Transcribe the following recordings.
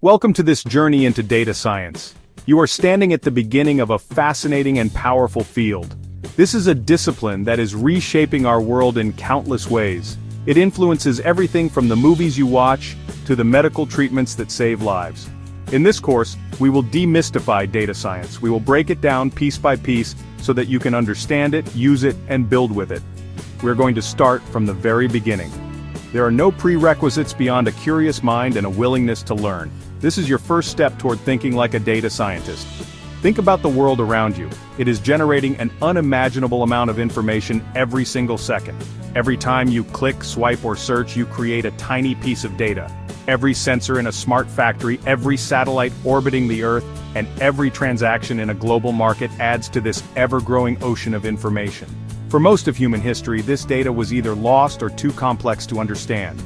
Welcome to this journey into data science. You are standing at the beginning of a fascinating and powerful field. This is a discipline that is reshaping our world in countless ways. It influences everything from the movies you watch to the medical treatments that save lives. In this course, we will demystify data science. We will break it down piece by piece so that you can understand it, use it, and build with it. We're going to start from the very beginning. There are no prerequisites beyond a curious mind and a willingness to learn. This is your first step toward thinking like a data scientist. Think about the world around you. It is generating an unimaginable amount of information every single second. Every time you click, swipe, or search, you create a tiny piece of data. Every sensor in a smart factory, every satellite orbiting the Earth, and every transaction in a global market adds to this ever-growing ocean of information. For most of human history, this data was either lost or too complex to understand.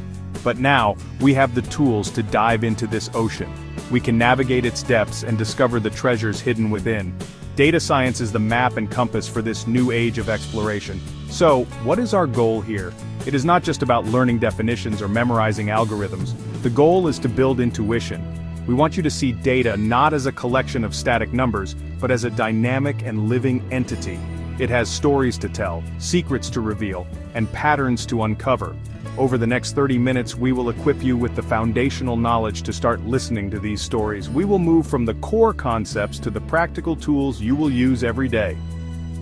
But now, we have the tools to dive into this ocean. We can navigate its depths and discover the treasures hidden within. Data science is the map and compass for this new age of exploration. So, what is our goal here? It is not just about learning definitions or memorizing algorithms. The goal is to build intuition. We want you to see data not as a collection of static numbers, but as a dynamic and living entity. It has stories to tell, secrets to reveal, and patterns to uncover. Over the next 30 minutes, we will equip you with the foundational knowledge to start listening to these stories. We will move from the core concepts to the practical tools you will use every day.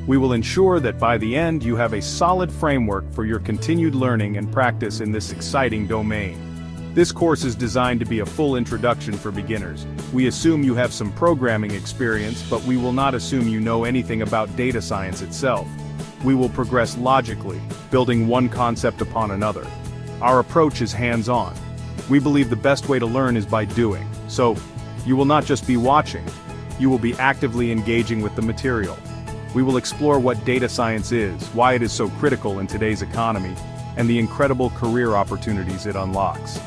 We will ensure that by the end you have a solid framework for your continued learning and practice in this exciting domain. This course is designed to be a full introduction for beginners. We assume you have some programming experience, but we will not assume you know anything about data science itself. We will progress logically, building one concept upon another. Our approach is hands-on. We believe the best way to learn is by doing. So, you will not just be watching, you will be actively engaging with the material. We will explore what data science is, why it is so critical in today's economy, and the incredible career opportunities it unlocks.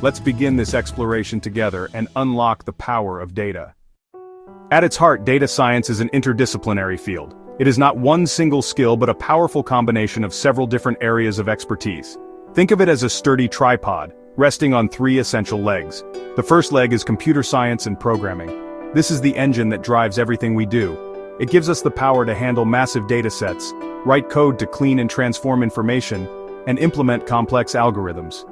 Let's begin this exploration together and unlock the power of data. At its heart, data science is an interdisciplinary field. It is not one single skill but a powerful combination of several different areas of expertise. Think of it as a sturdy tripod, resting on three essential legs. The first leg is computer science and programming. This is the engine that drives everything we do. It gives us the power to handle massive data sets, write code to clean and transform information, and implement complex algorithms.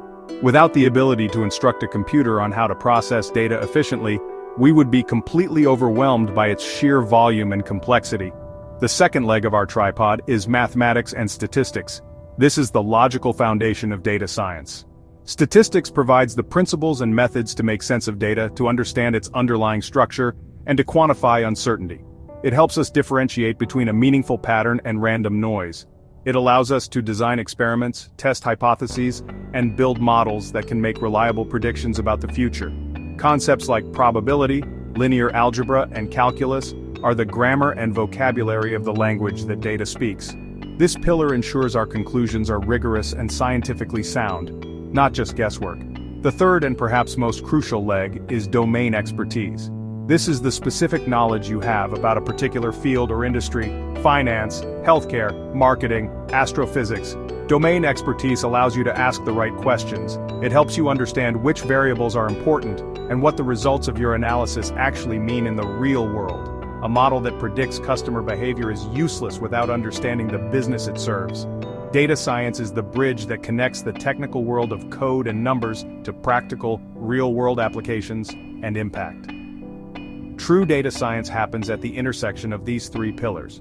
Without the ability to instruct a computer on how to process data efficiently, we would be completely overwhelmed by its sheer volume and complexity. The second leg of our tripod is mathematics and statistics. This is the logical foundation of data science. Statistics provides the principles and methods to make sense of data, to understand its underlying structure, and to quantify uncertainty. It helps us differentiate between a meaningful pattern and random noise. It allows us to design experiments, test hypotheses, and build models that can make reliable predictions about the future. Concepts like probability, linear algebra, and calculus are the grammar and vocabulary of the language that data speaks. This pillar ensures our conclusions are rigorous and scientifically sound, not just guesswork. The third and perhaps most crucial leg is domain expertise. This is the specific knowledge you have about a particular field or industry: finance, healthcare, marketing, astrophysics. Domain expertise allows you to ask the right questions. It helps you understand which variables are important and what the results of your analysis actually mean in the real world. A model that predicts customer behavior is useless without understanding the business it serves. Data science is the bridge that connects the technical world of code and numbers to practical, real-world applications and impact. True data science happens at the intersection of these three pillars.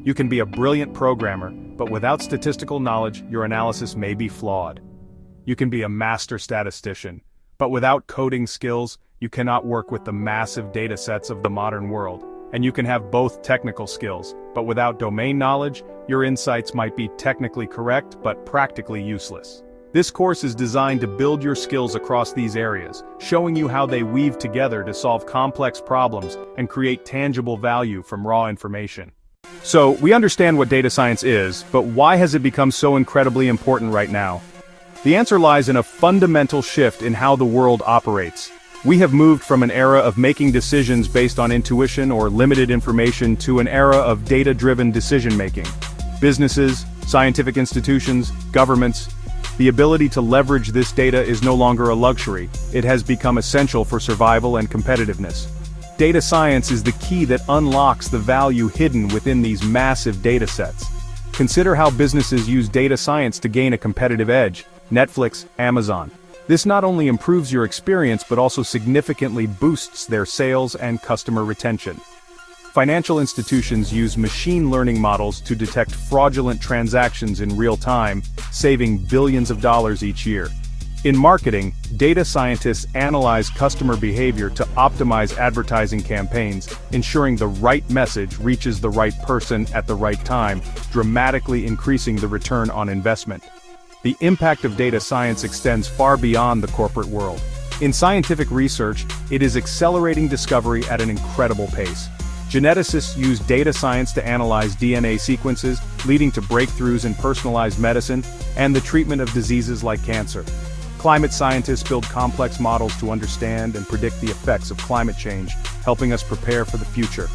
You can be a brilliant programmer, but without statistical knowledge, your analysis may be flawed. You can be a master statistician, but without coding skills, you cannot work with the massive data sets of the modern world. And you can have both technical skills, but without domain knowledge, your insights might be technically correct but practically useless. This course is designed to build your skills across these areas, showing you how they weave together to solve complex problems and create tangible value from raw information. So, we understand what data science is, but why has it become so incredibly important right now? The answer lies in a fundamental shift in how the world operates. We have moved from an era of making decisions based on intuition or limited information to an era of data-driven decision-making. Businesses, scientific institutions, governments, The ability to leverage this data is no longer a luxury, it has become essential for survival and competitiveness. Data science is the key that unlocks the value hidden within these massive datasets. Consider how businesses use data science to gain a competitive edge: Netflix, Amazon. This not only improves your experience but also significantly boosts their sales and customer retention. Financial institutions use machine learning models to detect fraudulent transactions in real time, saving billions of dollars each year. In marketing, data scientists analyze customer behavior to optimize advertising campaigns, ensuring the right message reaches the right person at the right time, dramatically increasing the return on investment. The impact of data science extends far beyond the corporate world. In scientific research, it is accelerating discovery at an incredible pace. Geneticists use data science to analyze DNA sequences, leading to breakthroughs in personalized medicine and the treatment of diseases like cancer. Climate scientists build complex models to understand and predict the effects of climate change, helping us prepare for the future.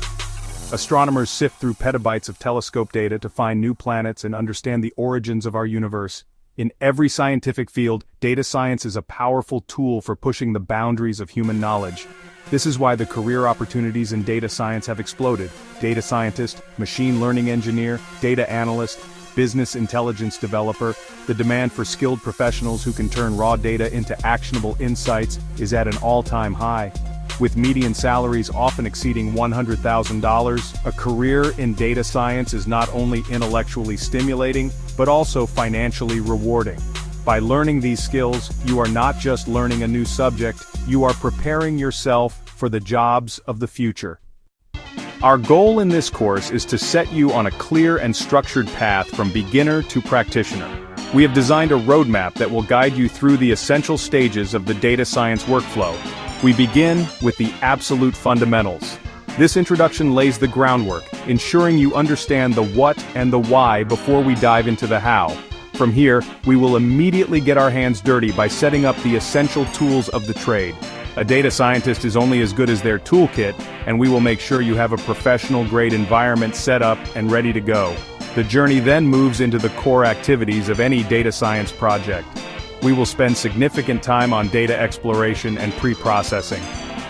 Astronomers sift through petabytes of telescope data to find new planets and understand the origins of our universe. In every scientific field, data science is a powerful tool for pushing the boundaries of human knowledge. This is why the career opportunities in data science have exploded. Data scientist, machine learning engineer, data analyst, business intelligence developer, the demand for skilled professionals who can turn raw data into actionable insights is at an all-time high. With median salaries often exceeding $100,000, a career in data science is not only intellectually stimulating, but also financially rewarding. By learning these skills, you are not just learning a new subject, you are preparing yourself for the jobs of the future. Our goal in this course is to set you on a clear and structured path from beginner to practitioner. We have designed a roadmap that will guide you through the essential stages of the data science workflow. We begin with the absolute fundamentals. This introduction lays the groundwork, ensuring you understand the what and the why before we dive into the how. From here, we will immediately get our hands dirty by setting up the essential tools of the trade. A data scientist is only as good as their toolkit, and we will make sure you have a professional-grade environment set up and ready to go. The journey then moves into the core activities of any data science project. We will spend significant time on data exploration and pre-processing.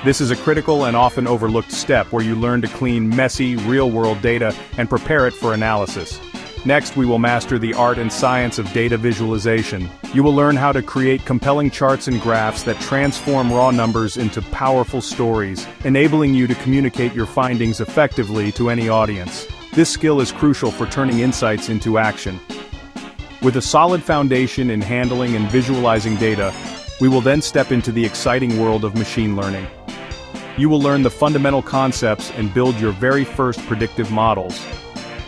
This is a critical and often overlooked step where you learn to clean messy, real-world data and prepare it for analysis. Next, we will master the art and science of data visualization. You will learn how to create compelling charts and graphs that transform raw numbers into powerful stories, enabling you to communicate your findings effectively to any audience. This skill is crucial for turning insights into action. With a solid foundation in handling and visualizing data, we will then step into the exciting world of machine learning. You will learn the fundamental concepts and build your very first predictive models.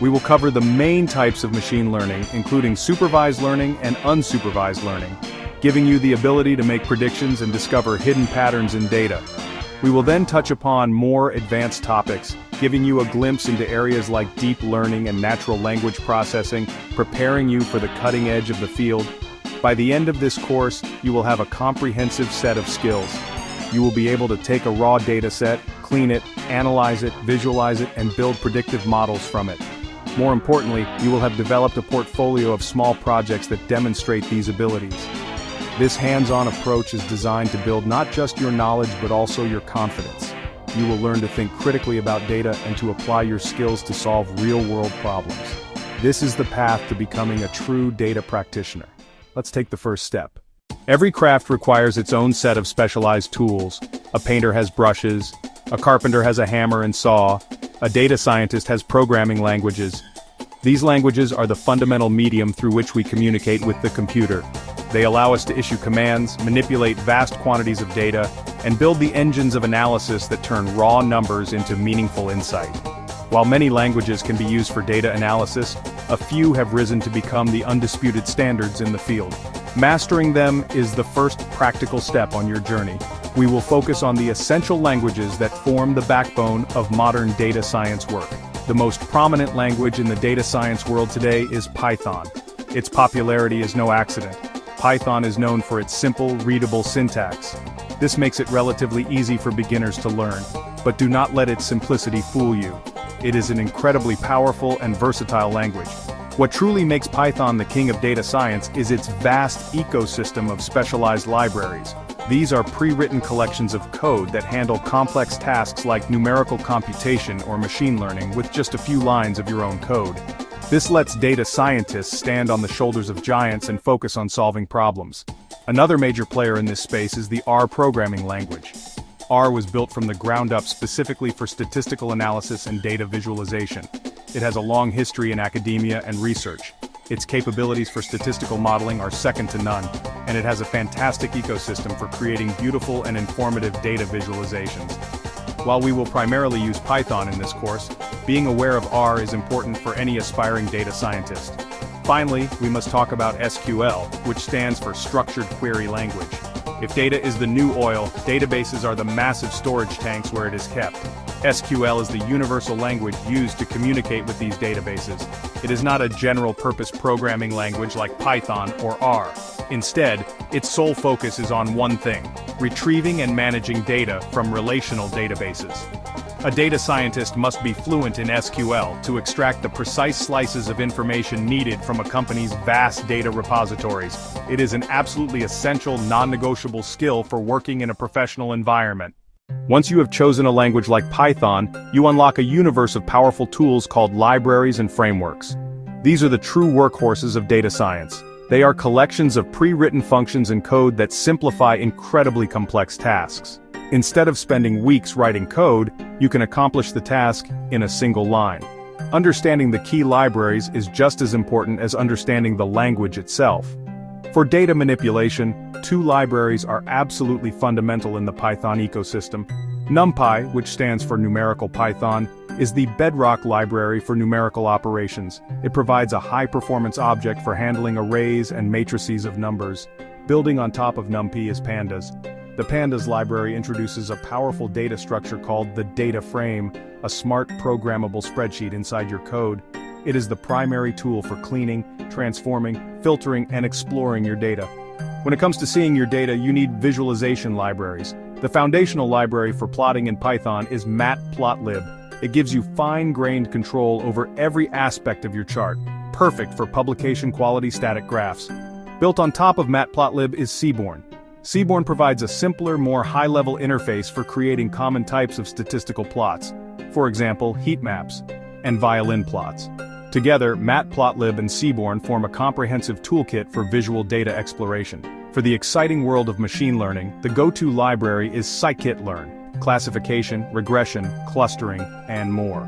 We will cover the main types of machine learning, including supervised learning and unsupervised learning, giving you the ability to make predictions and discover hidden patterns in data. We will then touch upon more advanced topics, giving you a glimpse into areas like deep learning and natural language processing, preparing you for the cutting edge of the field. By the end of this course, you will have a comprehensive set of skills. You will be able to take a raw data set, clean it, analyze it, visualize it, and build predictive models from it. More importantly, you will have developed a portfolio of small projects that demonstrate these abilities. This hands-on approach is designed to build not just your knowledge but also your confidence. You will learn to think critically about data and to apply your skills to solve real-world problems. This is the path to becoming a true data practitioner. Let's take the first step. Every craft requires its own set of specialized tools. A painter has brushes, a carpenter has a hammer and saw, a data scientist has programming languages. These languages are the fundamental medium through which we communicate with the computer. They allow us to issue commands, manipulate vast quantities of data, and build the engines of analysis that turn raw numbers into meaningful insight. While many languages can be used for data analysis, a few have risen to become the undisputed standards in the field. Mastering them is the first practical step on your journey. We will focus on the essential languages that form the backbone of modern data science work. The most prominent language in the data science world today is Python. Its popularity is no accident. Python is known for its simple, readable syntax. This makes it relatively easy for beginners to learn, but do not let its simplicity fool you. It is an incredibly powerful and versatile language. What truly makes Python the king of data science is its vast ecosystem of specialized libraries. These are pre-written collections of code that handle complex tasks like numerical computation or machine learning with just a few lines of your own code. This lets data scientists stand on the shoulders of giants and focus on solving problems. Another major player in this space is the R programming language. R was built from the ground up specifically for statistical analysis and data visualization. It has a long history in academia and research. Its capabilities for statistical modeling are second to none, and it has a fantastic ecosystem for creating beautiful and informative data visualizations. While we will primarily use Python in this course, being aware of R is important for any aspiring data scientist. Finally, we must talk about SQL, which stands for Structured Query Language. If data is the new oil, databases are the massive storage tanks where it is kept. SQL is the universal language used to communicate with these databases. It is not a general-purpose programming language like Python or R. Instead, its sole focus is on one thing: retrieving and managing data from relational databases. A data scientist must be fluent in SQL to extract the precise slices of information needed from a company's vast data repositories. It is an absolutely essential, non-negotiable skill for working in a professional environment. Once you have chosen a language like Python, you unlock a universe of powerful tools called libraries and frameworks. These are the true workhorses of data science. They are collections of pre-written functions and code that simplify incredibly complex tasks. Instead of spending weeks writing code, you can accomplish the task in a single line. Understanding the key libraries is just as important as understanding the language itself. For data manipulation, two libraries are absolutely fundamental in the Python ecosystem. NumPy, which stands for Numerical Python, is the bedrock library for numerical operations. It provides a high-performance object for handling arrays and matrices of numbers. Building on top of NumPy is Pandas. The Pandas library introduces a powerful data structure called the data frame, a smart programmable spreadsheet inside your code. It is the primary tool for cleaning, transforming, filtering, and exploring your data. When it comes to seeing your data, you need visualization libraries. The foundational library for plotting in Python is matplotlib. It gives you fine-grained control over every aspect of your chart, perfect for publication-quality static graphs. Built on top of matplotlib is Seaborn. Seaborn provides a simpler, more high-level interface for creating common types of statistical plots, for example, heat maps and violin plots. Together, matplotlib and Seaborn form a comprehensive toolkit for visual data exploration. For the exciting world of machine learning, the go-to library is scikit-learn, classification, regression, clustering, and more.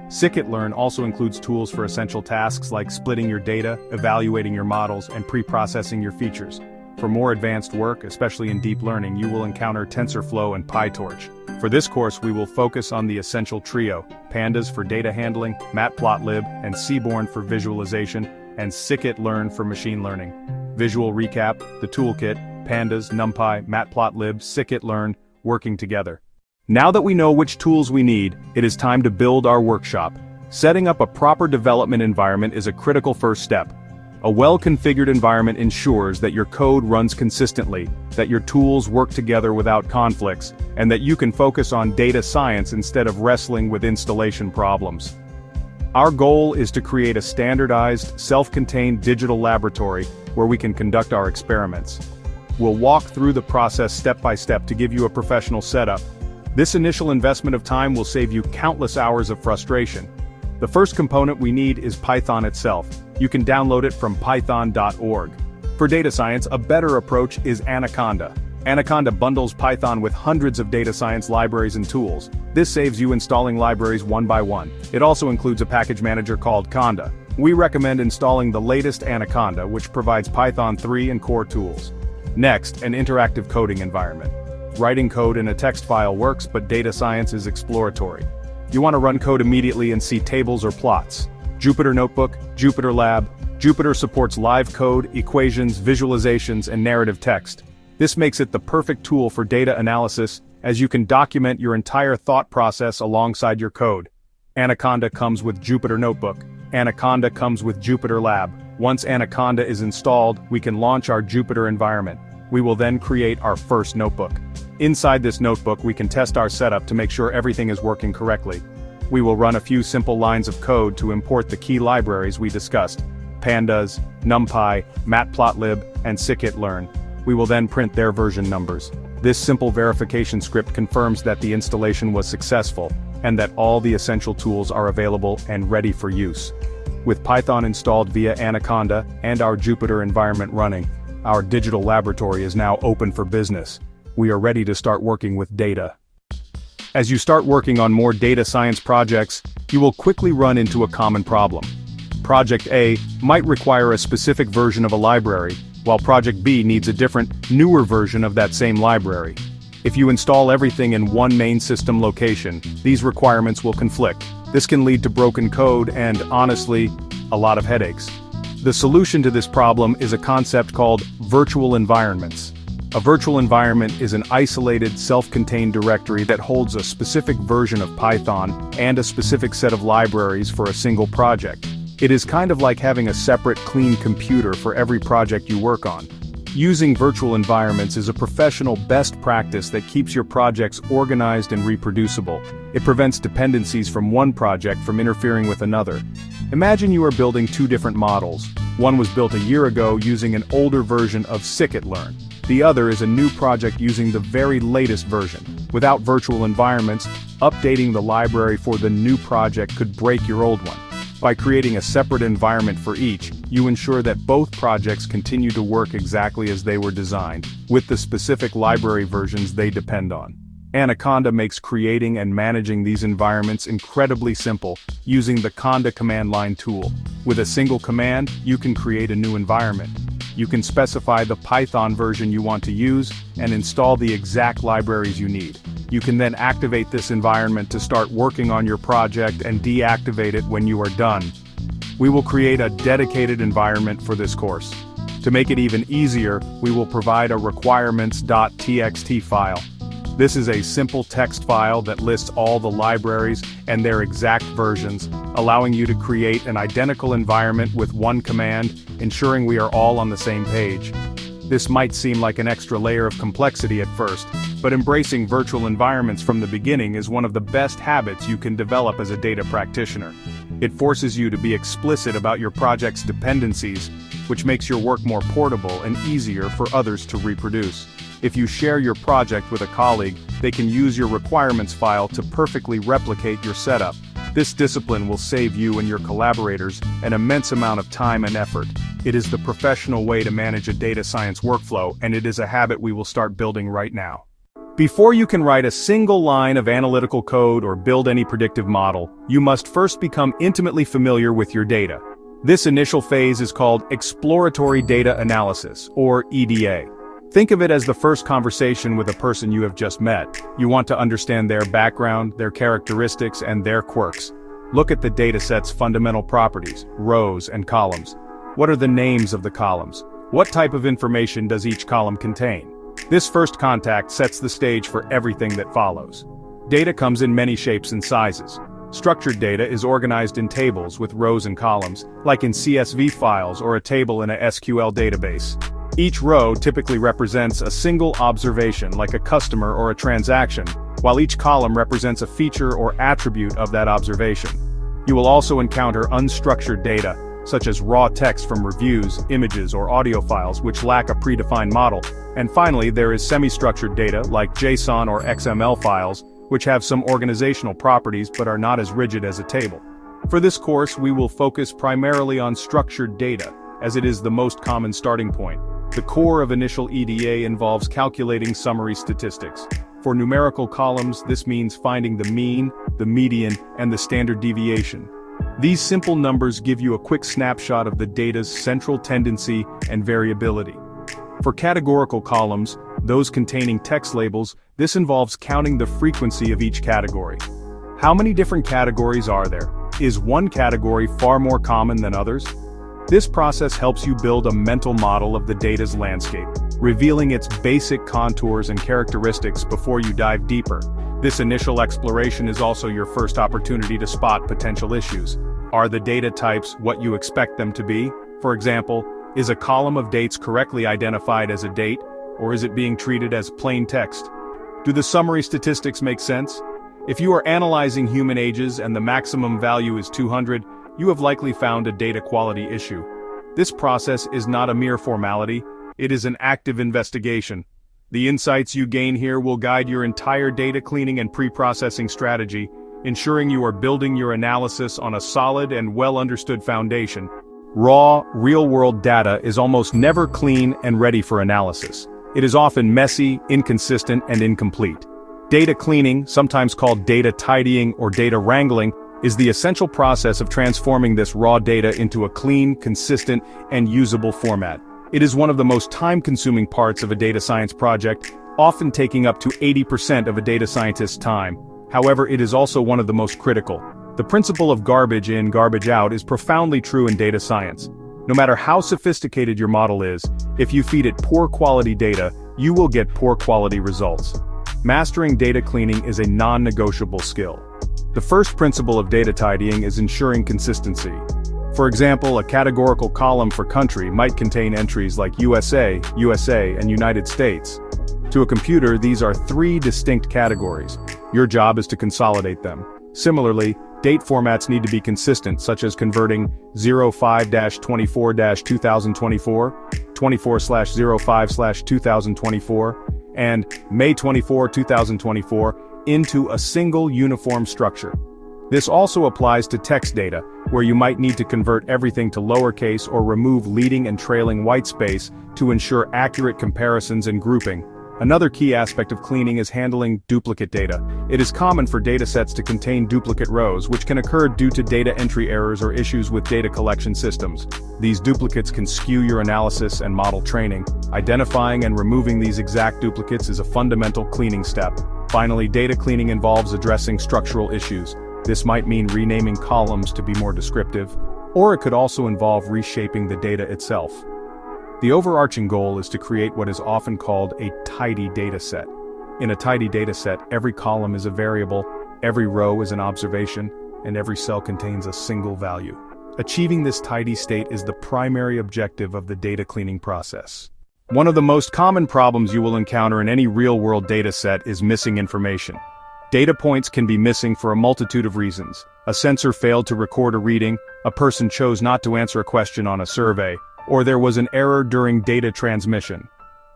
Scikit-learn also includes tools for essential tasks like splitting your data, evaluating your models, and pre-processing your features. For more advanced work, especially in deep learning, you will encounter TensorFlow and PyTorch. For this course, we will focus on the essential trio: Pandas for data handling, matplotlib and Seaborn for visualization, and scikit-learn for machine learning. Visual recap: the toolkit, Pandas, NumPy, matplotlib, scikit-learn, working together. Now that we know which tools we need, it is time to build our workshop. Setting up a proper development environment is a critical first step. A well-configured environment ensures that your code runs consistently, that your tools work together without conflicts, and that you can focus on data science instead of wrestling with installation problems. Our goal is to create a standardized, self-contained digital laboratory where we can conduct our experiments. We'll walk through the process step by step to give you a professional setup. This initial investment of time will save you countless hours of frustration. The first component we need is Python itself. You can download it from python.org. For data science, a better approach is Anaconda. Anaconda bundles Python with hundreds of data science libraries and tools. This saves you installing libraries one by one. It also includes a package manager called Conda. We recommend installing the latest Anaconda, which provides Python 3 and core tools. Next, an interactive coding environment. Writing code in a text file works, but data science is exploratory. You want to run code immediately and see tables or plots. Jupyter Notebook, Jupyter Lab. Jupyter supports live code, equations, visualizations, and narrative text. This makes it the perfect tool for data analysis, as you can document your entire thought process alongside your code. Anaconda comes with Jupyter Notebook. Anaconda comes with Jupyter Lab. Once Anaconda is installed, we can launch our Jupyter environment. We will then create our first notebook. Inside this notebook, we can test our setup to make sure everything is working correctly. We will run a few simple lines of code to import the key libraries we discussed. pandas, NumPy, matplotlib, and scikit-learn. We will then print their version numbers. This simple verification script confirms that the installation was successful, and that all the essential tools are available and ready for use. With Python installed via Anaconda and our Jupyter environment running, our digital laboratory is now open for business. We are ready to start working with data. As you start working on more data science projects, you will quickly run into a common problem. Project A might require a specific version of a library, while Project B needs a different, newer version of that same library. If you install everything in one main system location, these requirements will conflict. This can lead to broken code and, honestly, a lot of headaches. The solution to this problem is a concept called virtual environments. A virtual environment is an isolated, self-contained directory that holds a specific version of Python and a specific set of libraries for a single project. It is kind of like having a separate, clean computer for every project you work on. Using virtual environments is a professional best practice that keeps your projects organized and reproducible. It prevents dependencies from one project from interfering with another. Imagine you are building two different models. One was built a year ago using an older version of scikit-learn. The other is a new project using the very latest version. Without virtual environments, updating the library for the new project could break your old one. By creating a separate environment for each, you ensure that both projects continue to work exactly as they were designed, with the specific library versions they depend on. Anaconda makes creating and managing these environments incredibly simple, using the Conda command line tool. With a single command, you can create a new environment. You can specify the Python version you want to use, and install the exact libraries you need. You can then activate this environment to start working on your project and deactivate it when you are done. We will create a dedicated environment for this course. To make it even easier, we will provide a requirements.txt file. This is a simple text file that lists all the libraries and their exact versions, allowing you to create an identical environment with one command, ensuring we are all on the same page. This might seem like an extra layer of complexity at first, but embracing virtual environments from the beginning is one of the best habits you can develop as a data practitioner. It forces you to be explicit about your project's dependencies, which makes your work more portable and easier for others to reproduce. If you share your project with a colleague, they can use your requirements file to perfectly replicate your setup. This discipline will save you and your collaborators an immense amount of time and effort. It is the professional way to manage a data science workflow, and it is a habit we will start building right now. Before you can write a single line of analytical code or build any predictive model, you must first become intimately familiar with your data. This initial phase is called exploratory data analysis, or EDA. Think of it as the first conversation with a person you have just met. You want to understand their background, their characteristics, and their quirks. Look at the dataset's fundamental properties, rows and columns. What are the names of the columns? What type of information does each column contain? This first contact sets the stage for everything that follows. Data comes in many shapes and sizes. Structured data is organized in tables with rows and columns, like in CSV files or a table in a SQL database. Each row typically represents a single observation, like a customer or a transaction, while each column represents a feature or attribute of that observation. You will also encounter unstructured data, such as raw text from reviews, images, or audio files which lack a predefined model. And finally, there is semi-structured data, like JSON or XML files, which have some organizational properties but are not as rigid as a table. For this course, we will focus primarily on structured data, as it is the most common starting point. The core of initial EDA involves calculating summary statistics. For numerical columns, this means finding the mean, the median, and the standard deviation. These simple numbers give you a quick snapshot of the data's central tendency and variability. For categorical columns, those containing text labels, this involves counting the frequency of each category. How many different categories are there? Is one category far more common than others? This process helps you build a mental model of the data's landscape, revealing its basic contours and characteristics before you dive deeper. This initial exploration is also your first opportunity to spot potential issues. Are the data types what you expect them to be? For example, is a column of dates correctly identified as a date, or is it being treated as plain text? Do the summary statistics make sense? If you are analyzing human ages and the maximum value is 200, you have likely found a data quality issue. This process is not a mere formality, it is an active investigation. The insights you gain here will guide your entire data cleaning and pre-processing strategy, ensuring you are building your analysis on a solid and well-understood foundation. Raw, real-world data is almost never clean and ready for analysis. It is often messy, inconsistent, and incomplete. Data cleaning, sometimes called data tidying or data wrangling, is the essential process of transforming this raw data into a clean, consistent, and usable format. It is one of the most time-consuming parts of a data science project, often taking up to 80% of a data scientist's time. However, it is also one of the most critical. The principle of garbage in, garbage out is profoundly true in data science. No matter how sophisticated your model is, if you feed it poor quality data, you will get poor quality results. Mastering data cleaning is a non-negotiable skill. The first principle of data tidying is ensuring consistency. For example, a categorical column for country might contain entries like USA, USA, and United States. To a computer, these are three distinct categories. Your job is to consolidate them. Similarly, date formats need to be consistent, such as converting 05-24-2024, 24/05/2024, and May 24, 2024 into a single uniform structure. This also applies to text data, where you might need to convert everything to lowercase or remove leading and trailing whitespace to ensure accurate comparisons and grouping. Another key aspect of cleaning is handling duplicate data. It is common for datasets to contain duplicate rows, which can occur due to data entry errors or issues with data collection systems. These duplicates can skew your analysis and model training. Identifying and removing these exact duplicates is a fundamental cleaning step. Finally, data cleaning involves addressing structural issues. This might mean renaming columns to be more descriptive, or it could also involve reshaping the data itself. The overarching goal is to create what is often called a tidy dataset. In a tidy dataset, every column is a variable, every row is an observation, and every cell contains a single value. Achieving this tidy state is the primary objective of the data cleaning process. One of the most common problems you will encounter in any real-world dataset is missing information. Data points can be missing for a multitude of reasons. A sensor failed to record a reading, a person chose not to answer a question on a survey, or there was an error during data transmission.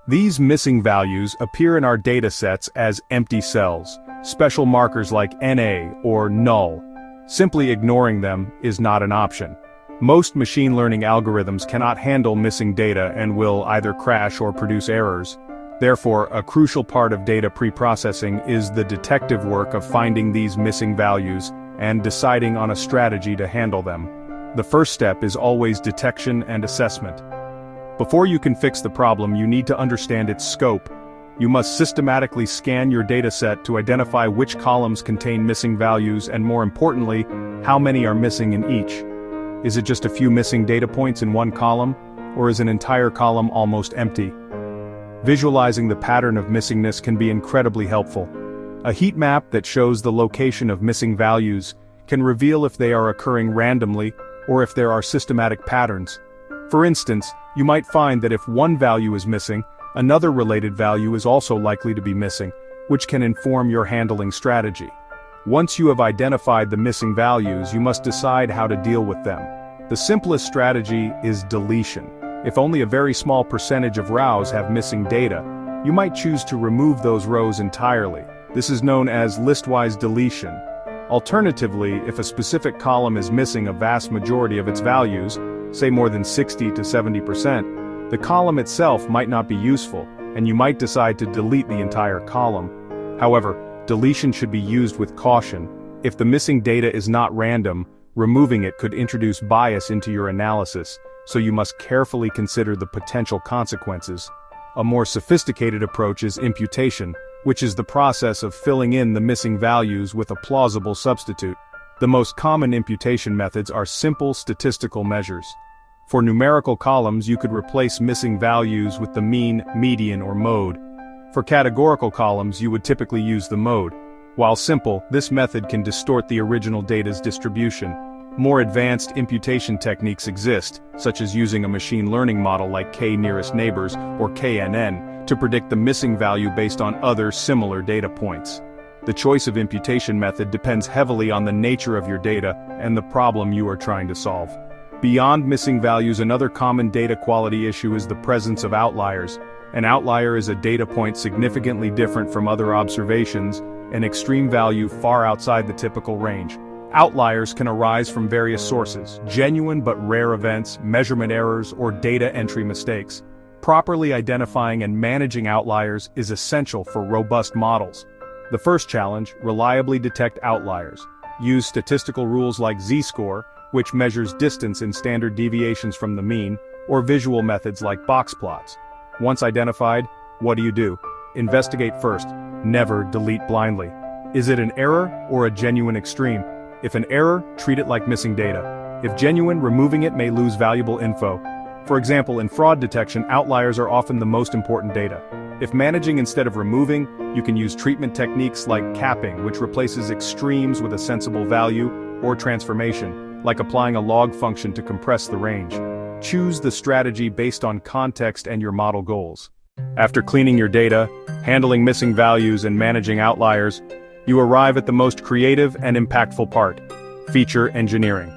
These missing values appear in our datasets as empty cells, special markers like NA or null. Simply ignoring them is not an option. Most machine learning algorithms cannot handle missing data and will either crash or produce errors. Therefore, a crucial part of data pre-processing is the detective work of finding these missing values and deciding on a strategy to handle them. The first step is always detection and assessment. Before you can fix the problem, you need to understand its scope. You must systematically scan your dataset to identify which columns contain missing values and, more importantly, how many are missing in each. Is it just a few missing data points in one column, or is an entire column almost empty? Visualizing the pattern of missingness can be incredibly helpful. A heat map that shows the location of missing values can reveal if they are occurring randomly or if there are systematic patterns. For instance, you might find that if one value is missing, another related value is also likely to be missing, which can inform your handling strategy. Once you have identified the missing values, you must decide how to deal with them. The simplest strategy is deletion. If only a very small percentage of rows have missing data, you might choose to remove those rows entirely. This is known as listwise deletion. Alternatively, if a specific column is missing a vast majority of its values, say more than 60 to 70%, the column itself might not be useful, and you might decide to delete the entire column. However, deletion should be used with caution. If the missing data is not random, removing it could introduce bias into your analysis, so you must carefully consider the potential consequences. A more sophisticated approach is imputation, which is the process of filling in the missing values with a plausible substitute. The most common imputation methods are simple statistical measures. For numerical columns, you could replace missing values with the mean, median, or mode. For categorical columns, you would typically use the mode. While simple, this method can distort the original data's distribution. More advanced imputation techniques exist, such as using a machine learning model like k-nearest neighbors, or KNN, to predict the missing value based on other similar data points. The choice of imputation method depends heavily on the nature of your data and the problem you are trying to solve. Beyond missing values, another common data quality issue is the presence of outliers. An outlier is a data point significantly different from other observations, an extreme value far outside the typical range. Outliers can arise from various sources: genuine but rare events, measurement errors, or data entry mistakes. Properly identifying and managing outliers is essential for robust models. The first challenge: reliably detect outliers. Use statistical rules like z-score, which measures distance in standard deviations from the mean, or visual methods like box plots. Once identified, what do? Investigate first. Never delete blindly. Is it an error or a genuine extreme? If an error, treat it like missing data. If genuine, removing it may lose valuable info. For example, in fraud detection, outliers are often the most important data. If managing instead of removing, you can use treatment techniques like capping, which replaces extremes with a sensible value, or transformation, like applying a log function to compress the range. Choose the strategy based on context and your model goals. After cleaning your data, handling missing values, and managing outliers, you arrive at the most creative and impactful part: feature engineering.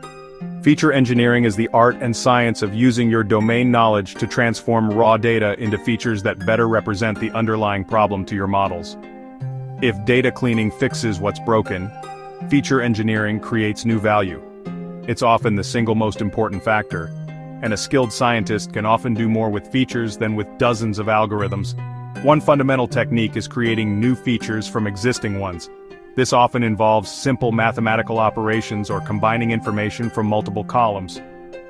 Feature engineering is the art and science of using your domain knowledge to transform raw data into features that better represent the underlying problem to your models. If data cleaning fixes what's broken, feature engineering creates new value. It's often the single most important factor, and a skilled scientist can often do more with features than with dozens of algorithms. One fundamental technique is creating new features from existing ones. This often involves simple mathematical operations or combining information from multiple columns.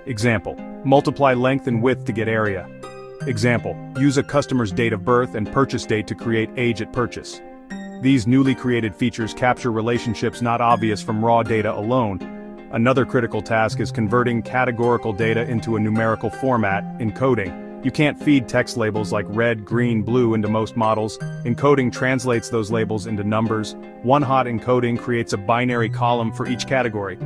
Example: multiply length and width to get area. Example: use a customer's date of birth and purchase date to create age at purchase. These newly created features capture relationships not obvious from raw data alone. Another critical task is converting categorical data into a numerical format, encoding. You can't feed text labels like red, green, blue into most models. Encoding translates those labels into numbers. One-hot encoding creates a binary column for each category.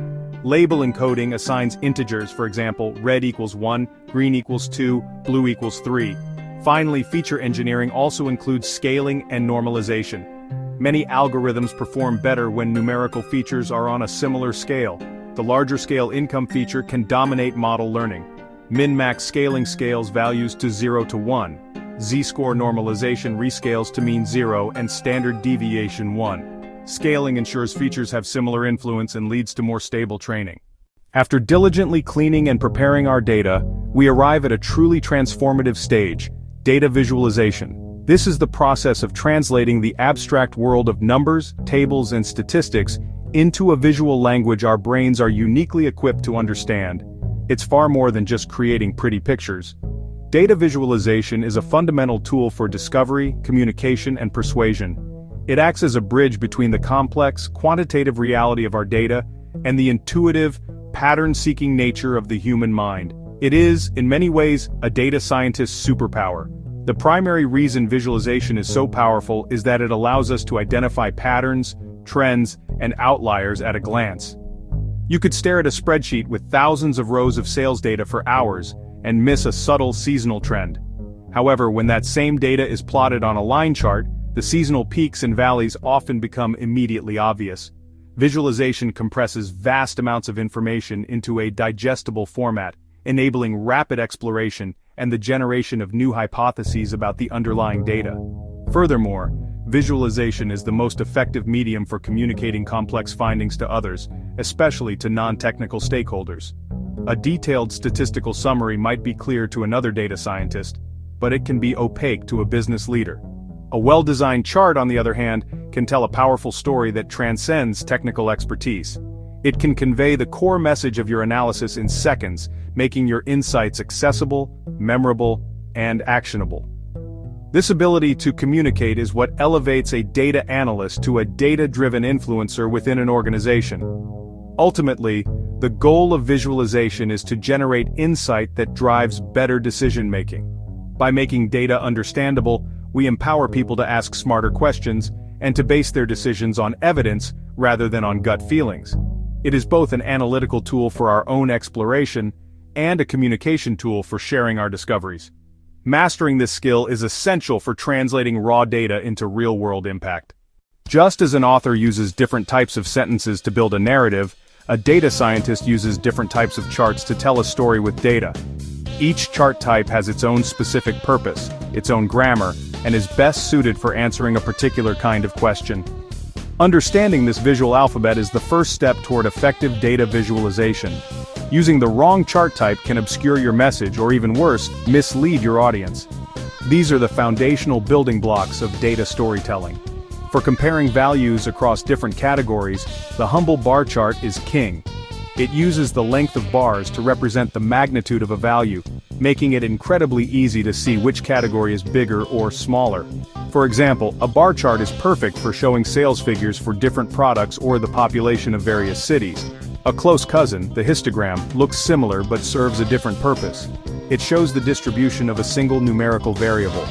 Label encoding assigns integers, for example, red equals 1, green equals 2, blue equals 3. Finally, feature engineering also includes scaling and normalization. Many algorithms perform better when numerical features are on a similar scale. The larger scale income feature can dominate model learning. Min-max scaling scales values to 0 to 1. Z-score normalization rescales to mean 0 and standard deviation 1. Scaling ensures features have similar influence and leads to more stable training. After diligently cleaning and preparing our data, we arrive at a truly transformative stage: data visualization. This is the process of translating the abstract world of numbers, tables, and statistics into a visual language our brains are uniquely equipped to understand. It's far more than just creating pretty pictures. Data visualization is a fundamental tool for discovery, communication, and persuasion. It acts as a bridge between the complex, quantitative reality of our data and the intuitive, pattern-seeking nature of the human mind. It is, in many ways, a data scientist's superpower. The primary reason visualization is so powerful is that it allows us to identify patterns, trends, and outliers at a glance. You could stare at a spreadsheet with thousands of rows of sales data for hours and miss a subtle seasonal trend. However, when that same data is plotted on a line chart, the seasonal peaks and valleys often become immediately obvious. Visualization compresses vast amounts of information into a digestible format, enabling rapid exploration and the generation of new hypotheses about the underlying data. Furthermore, visualization is the most effective medium for communicating complex findings to others, especially to non-technical stakeholders. A detailed statistical summary might be clear to another data scientist, but it can be opaque to a business leader. A well-designed chart, on the other hand, can tell a powerful story that transcends technical expertise. It can convey the core message of your analysis in seconds, making your insights accessible, memorable, and actionable. This ability to communicate is what elevates a data analyst to a data-driven influencer within an organization. Ultimately, the goal of visualization is to generate insight that drives better decision-making. By making data understandable, we empower people to ask smarter questions and to base their decisions on evidence rather than on gut feelings. It is both an analytical tool for our own exploration and a communication tool for sharing our discoveries. Mastering this skill is essential for translating raw data into real-world impact. Just as an author uses different types of sentences to build a narrative, A data scientist uses different types of charts to tell a story with data. Each chart type has its own specific purpose, its own grammar, and is best suited for answering a particular kind of question. Understanding this visual alphabet is the first step toward effective data visualization. Using the wrong chart type can obscure your message or, even worse, mislead your audience. These are the foundational building blocks of data storytelling. For comparing values across different categories, the humble bar chart is king. It uses the length of bars to represent the magnitude of a value, making it incredibly easy to see which category is bigger or smaller. For example, a bar chart is perfect for showing sales figures for different products or the population of various cities. A close cousin, the histogram, looks similar but serves a different purpose. It shows the distribution of a single numerical variable.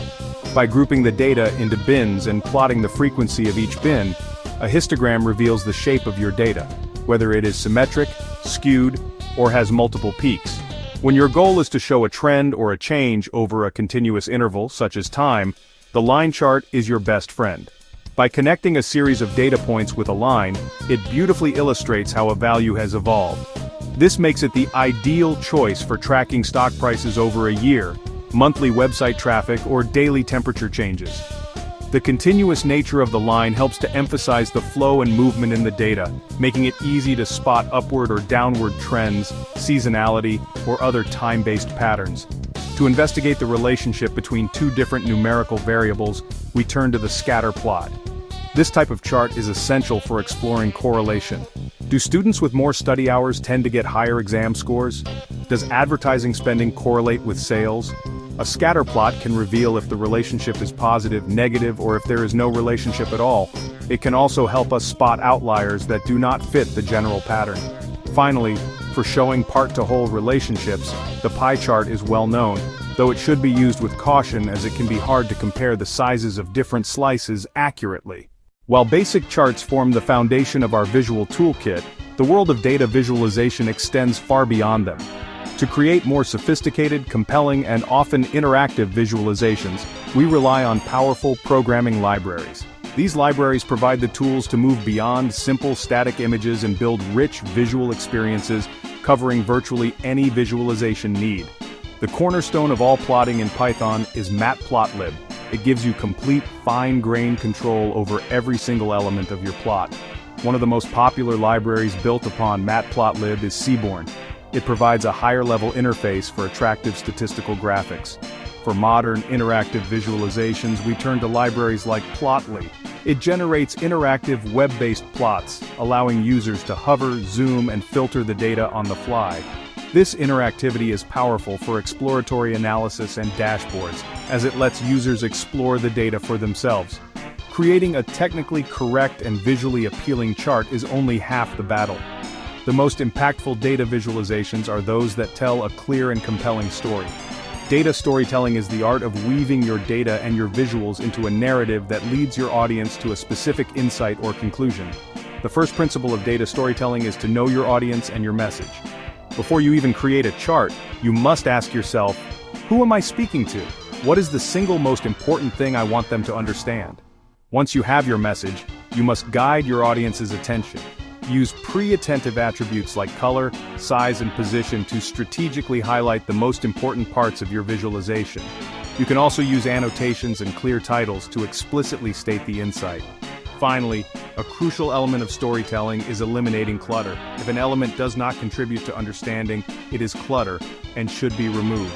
By grouping the data into bins and plotting the frequency of each bin, a histogram reveals the shape of your data, whether it is symmetric, skewed, or has multiple peaks. When your goal is to show a trend or a change over a continuous interval, such as time, the line chart is your best friend. By connecting a series of data points with a line, it beautifully illustrates how a value has evolved. This makes it the ideal choice for tracking stock prices over a year, monthly website traffic, or daily temperature changes. The continuous nature of the line helps to emphasize the flow and movement in the data, making it easy to spot upward or downward trends, seasonality, or other time-based patterns. To investigate the relationship between two different numerical variables, we turn to the scatter plot. This type of chart is essential for exploring correlation. Do students with more study hours tend to get higher exam scores? Does advertising spending correlate with sales? A scatter plot can reveal if the relationship is positive, negative, or if there is no relationship at all. It can also help us spot outliers that do not fit the general pattern. Finally, for showing part-to-whole relationships, the pie chart is well known, though it should be used with caution as it can be hard to compare the sizes of different slices accurately. While basic charts form the foundation of our visual toolkit, the world of data visualization extends far beyond them. To create more sophisticated, compelling, and often interactive visualizations, we rely on powerful programming libraries. These libraries provide the tools to move beyond simple static images and build rich visual experiences, covering virtually any visualization need. The cornerstone of all plotting in Python is matplotlib. It gives you complete, fine-grained control over every single element of your plot. One of the most popular libraries built upon matplotlib is Seaborn. It provides a higher-level interface for attractive statistical graphics. For modern, interactive visualizations, we turn to libraries like Plotly. It generates interactive web-based plots, allowing users to hover, zoom, and filter the data on the fly. This interactivity is powerful for exploratory analysis and dashboards, as it lets users explore the data for themselves. Creating a technically correct and visually appealing chart is only half the battle. The most impactful data visualizations are those that tell a clear and compelling story. Data storytelling is the art of weaving your data and your visuals into a narrative that leads your audience to a specific insight or conclusion. The first principle of data storytelling is to know your audience and your message. Before you even create a chart, you must ask yourself, who am I speaking to? What is the single most important thing I want them to understand? Once you have your message, you must guide your audience's attention. Use pre-attentive attributes like color, size, and position to strategically highlight the most important parts of your visualization. You can also use annotations and clear titles to explicitly state the insight. Finally, a crucial element of storytelling is eliminating clutter. If an element does not contribute to understanding, it is clutter and should be removed.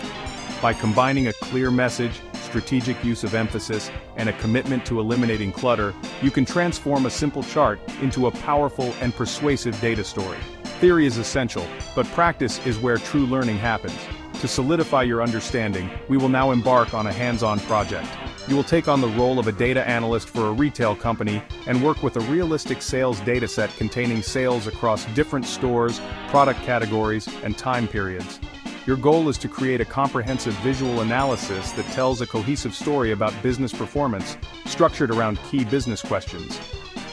By combining a clear message, strategic use of emphasis, and a commitment to eliminating clutter, you can transform a simple chart into a powerful and persuasive data story. Theory is essential, but practice is where true learning happens. To solidify your understanding, we will now embark on a hands-on project. You will take on the role of a data analyst for a retail company and work with a realistic sales dataset containing sales across different stores, product categories, and time periods. Your goal is to create a comprehensive visual analysis that tells a cohesive story about business performance, structured around key business questions.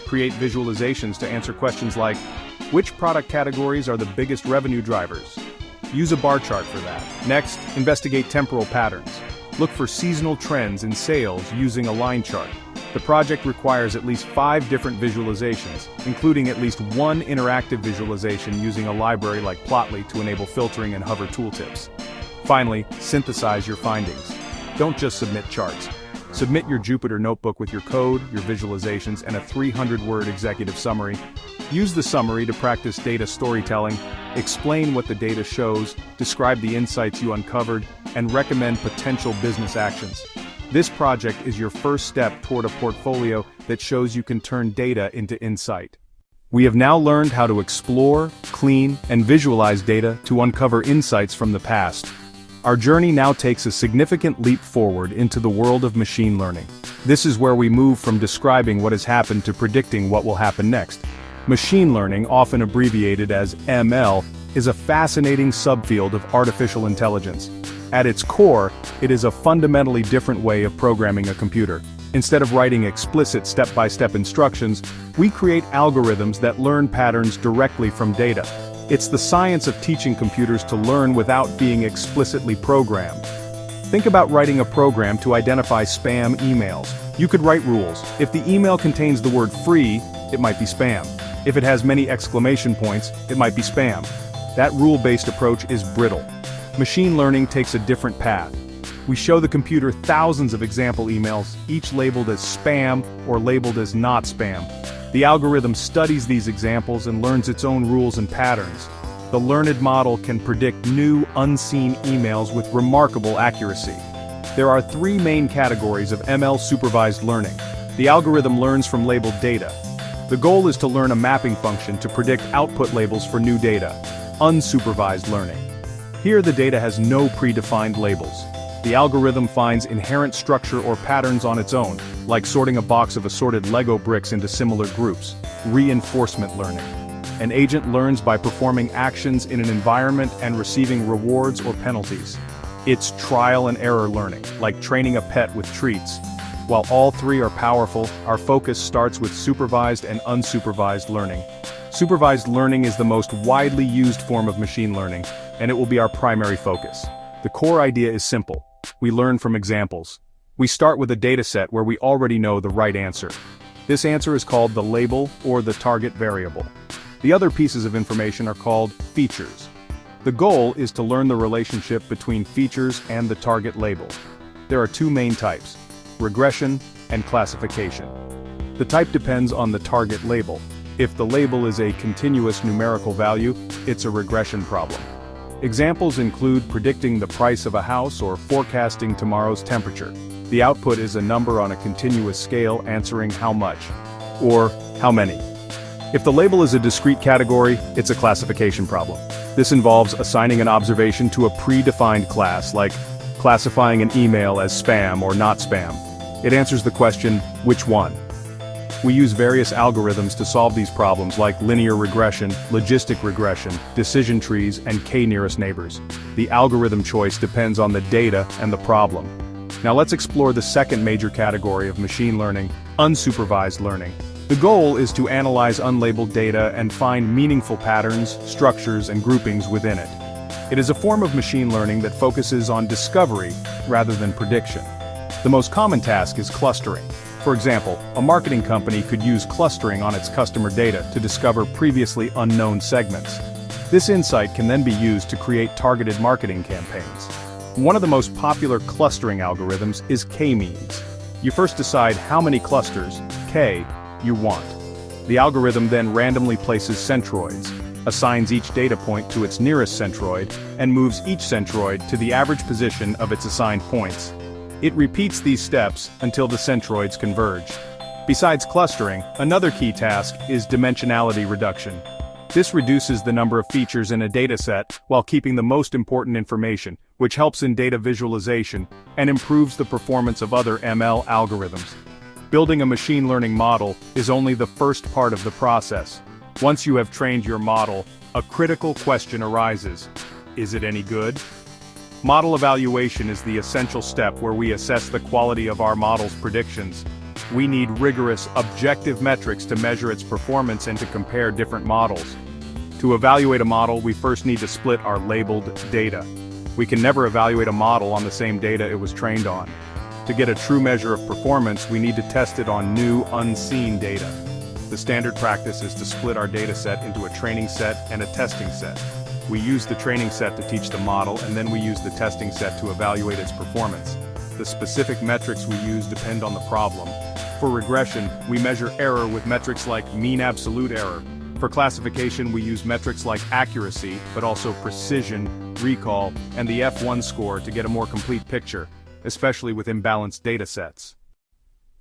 Create visualizations to answer questions like, which product categories are the biggest revenue drivers? Use a bar chart for that. Next, investigate temporal patterns. Look for seasonal trends in sales using a line chart. The project requires at least 5 different visualizations, including at least one interactive visualization using a library like Plotly to enable filtering and hover tooltips. Finally, synthesize your findings. Don't just submit charts. Submit your Jupyter notebook with your code, your visualizations, and a 300-word executive summary. Use the summary to practice data storytelling, explain what the data shows, describe the insights you uncovered, and recommend potential business actions. This project is your first step toward a portfolio that shows you can turn data into insight. We have now learned how to explore, clean, and visualize data to uncover insights from the past. Our journey now takes a significant leap forward into the world of machine learning. This is where we move from describing what has happened to predicting what will happen next. Machine learning, often abbreviated as ML, is a fascinating subfield of artificial intelligence. At its core, it is a fundamentally different way of programming a computer. Instead of writing explicit step-by-step instructions, we create algorithms that learn patterns directly from data. It's the science of teaching computers to learn without being explicitly programmed. Think about writing a program to identify spam emails. You could write rules. If the email contains the word free, it might be spam. If it has many exclamation points, it might be spam. That rule-based approach is brittle. Machine learning takes a different path. We show the computer thousands of example emails, each labeled as spam or labeled as not spam. The algorithm studies these examples and learns its own rules and patterns. The learned model can predict new, unseen emails with remarkable accuracy. There are 3 main categories of ML supervised learning. The algorithm learns from labeled data. The goal is to learn a mapping function to predict output labels for new data. Unsupervised learning. Here the data has no predefined labels. The algorithm finds inherent structure or patterns on its own, like sorting a box of assorted Lego bricks into similar groups. Reinforcement learning. An agent learns by performing actions in an environment and receiving rewards or penalties. It's trial and error learning, like training a pet with treats. While all 3 are powerful, our focus starts with supervised and unsupervised learning. Supervised learning is the most widely used form of machine learning, and it will be our primary focus. The core idea is simple. We learn from examples. We start with a dataset where we already know the right answer. This answer is called the label or the target variable. The other pieces of information are called features. The goal is to learn the relationship between features and the target label. There are 2 main types: regression and classification. The type depends on the target label. If the label is a continuous numerical value, it's a regression problem. Examples include predicting the price of a house or forecasting tomorrow's temperature. The output is a number on a continuous scale answering how much, or how many. If the label is a discrete category, it's a classification problem. This involves assigning an observation to a predefined class, like classifying an email as spam or not spam. It answers the question, which one? We use various algorithms to solve these problems like linear regression, logistic regression, decision trees, and k-nearest neighbors. The algorithm choice depends on the data and the problem. Now let's explore the second major category of machine learning, unsupervised learning. The goal is to analyze unlabeled data and find meaningful patterns, structures, and groupings within it. It is a form of machine learning that focuses on discovery rather than prediction. The most common task is clustering. For example, a marketing company could use clustering on its customer data to discover previously unknown segments. This insight can then be used to create targeted marketing campaigns. One of the most popular clustering algorithms is k-means. You first decide how many clusters, k, you want. The algorithm then randomly places centroids, assigns each data point to its nearest centroid, and moves each centroid to the average position of its assigned points. It repeats these steps until the centroids converge. Besides clustering, another key task is dimensionality reduction. This reduces the number of features in a dataset while keeping the most important information, which helps in data visualization and improves the performance of other ML algorithms. Building a machine learning model is only the first part of the process. Once you have trained your model, a critical question arises. Is it any good? Model evaluation is the essential step where we assess the quality of our model's predictions. We need rigorous, objective metrics to measure its performance and to compare different models. To evaluate a model, we first need to split our labeled data. We can never evaluate a model on the same data it was trained on. To get a true measure of performance, we need to test it on new, unseen data. The standard practice is to split our data set into a training set and a testing set. We use the training set to teach the model, and then we use the testing set to evaluate its performance. The specific metrics we use depend on the problem. For regression, we measure error with metrics like mean absolute error. For classification, we use metrics like accuracy, but also precision, recall, and the F1 score to get a more complete picture, especially with imbalanced data sets.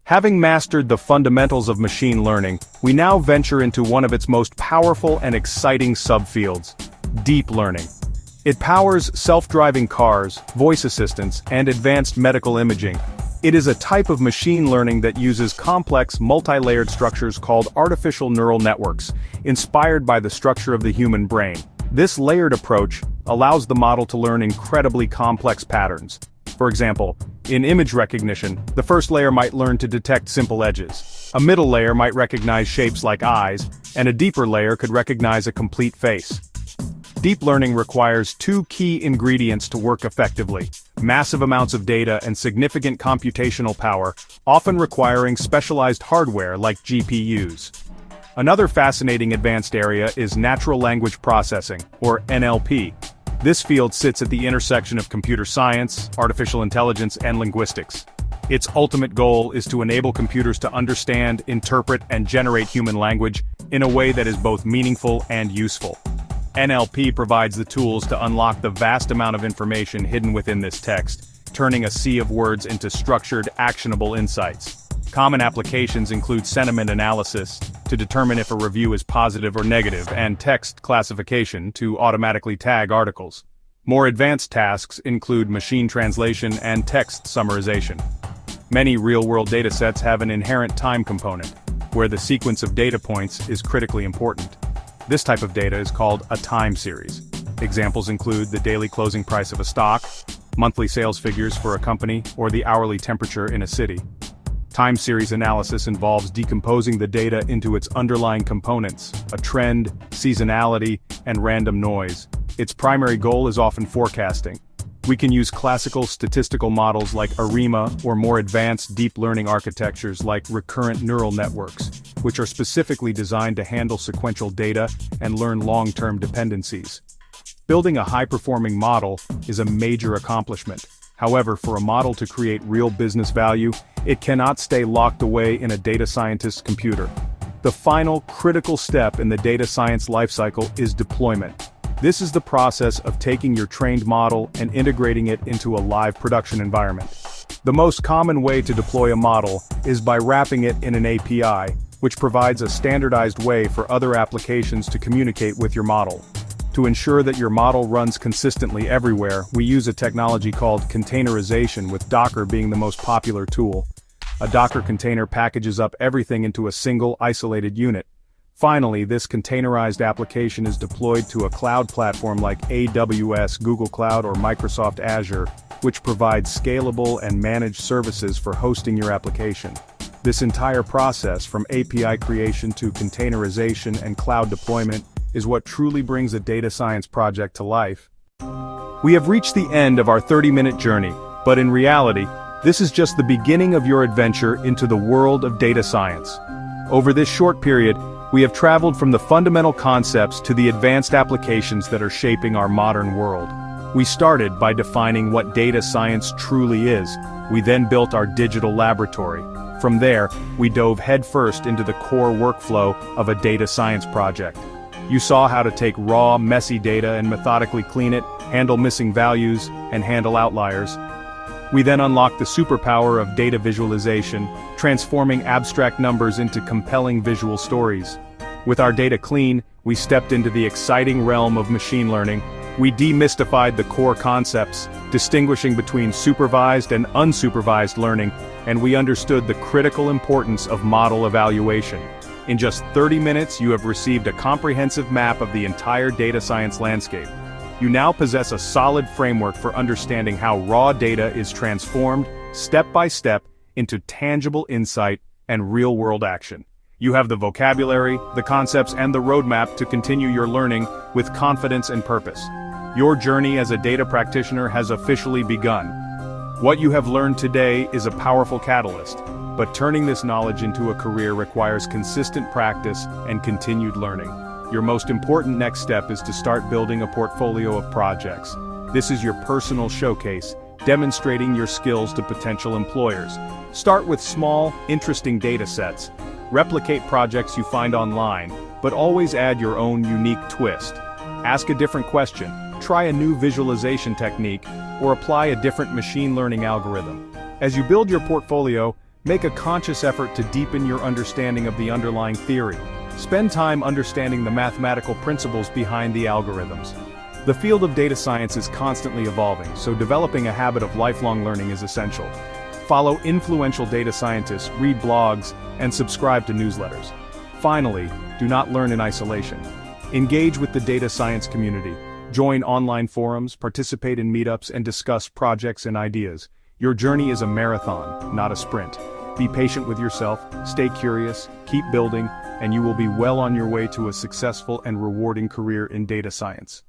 Having mastered the fundamentals of machine learning, we now venture into one of its most powerful and exciting subfields: deep learning. It powers self-driving cars, voice assistants, and advanced medical imaging. It is a type of machine learning that uses complex, multi-layered structures called artificial neural networks, inspired by the structure of the human brain. This layered approach allows the model to learn incredibly complex patterns. For example, in image recognition, the first layer might learn to detect simple edges. A middle layer might recognize shapes like eyes, and a deeper layer could recognize a complete face. Deep learning requires two key ingredients to work effectively: massive amounts of data and significant computational power, often requiring specialized hardware like GPUs. Another fascinating advanced area is natural language processing, or NLP. This field sits at the intersection of computer science, artificial intelligence, and linguistics. Its ultimate goal is to enable computers to understand, interpret, and generate human language in a way that is both meaningful and useful. NLP provides the tools to unlock the vast amount of information hidden within this text, turning a sea of words into structured, actionable insights. Common applications include sentiment analysis, to determine if a review is positive or negative, and text classification, to automatically tag articles. More advanced tasks include machine translation and text summarization. Many real-world datasets have an inherent time component, where the sequence of data points is critically important. This type of data is called a time series. Examples include the daily closing price of a stock, monthly sales figures for a company, or the hourly temperature in a city. Time series analysis involves decomposing the data into its underlying components: a trend, seasonality, and random noise. Its primary goal is often forecasting. We can use classical statistical models like ARIMA or more advanced deep learning architectures like recurrent neural networks, which are specifically designed to handle sequential data and learn long-term dependencies. Building a high-performing model is a major accomplishment. However, for a model to create real business value, it cannot stay locked away in a data scientist's computer. The final critical step in the data science lifecycle is deployment. This is the process of taking your trained model and integrating it into a live production environment. The most common way to deploy a model is by wrapping it in an API, which provides a standardized way for other applications to communicate with your model. To ensure that your model runs consistently everywhere, we use a technology called containerization, with Docker being the most popular tool. A Docker container packages up everything into a single, isolated unit. Finally, this containerized application is deployed to a cloud platform like AWS, Google Cloud, or Microsoft Azure, which provides scalable and managed services for hosting your application. This entire process, from API creation to containerization and cloud deployment, is what truly brings a data science project to life. We have reached the end of our 30-minute journey, but in reality, this is just the beginning of your adventure into the world of data science. Over this short period, we have traveled from the fundamental concepts to the advanced applications that are shaping our modern world. We started by defining what data science truly is. We then built our digital laboratory. From there, we dove headfirst into the core workflow of a data science project. You saw how to take raw, messy data and methodically clean it, handle missing values, and handle outliers. We then unlocked the superpower of data visualization, transforming abstract numbers into compelling visual stories. With our data clean, we stepped into the exciting realm of machine learning. We demystified the core concepts, distinguishing between supervised and unsupervised learning, and we understood the critical importance of model evaluation. In just 30 minutes, you have received a comprehensive map of the entire data science landscape. You now possess a solid framework for understanding how raw data is transformed, step by step, into tangible insight and real-world action. You have the vocabulary, the concepts, and the roadmap to continue your learning with confidence and purpose. Your journey as a data practitioner has officially begun. What you have learned today is a powerful catalyst, but turning this knowledge into a career requires consistent practice and continued learning. Your most important next step is to start building a portfolio of projects. This is your personal showcase, demonstrating your skills to potential employers. Start with small, interesting data sets. Replicate projects you find online, but always add your own unique twist. Ask a different question, try a new visualization technique, or apply a different machine learning algorithm. As you build your portfolio, make a conscious effort to deepen your understanding of the underlying theory. Spend time understanding the mathematical principles behind the algorithms. The field of data science is constantly evolving, so developing a habit of lifelong learning is essential. Follow influential data scientists, read blogs, and subscribe to newsletters. Finally, do not learn in isolation. Engage with the data science community. Join online forums, participate in meetups, and discuss projects and ideas. Your journey is a marathon, not a sprint. Be patient with yourself, stay curious, keep building, and you will be well on your way to a successful and rewarding career in data science.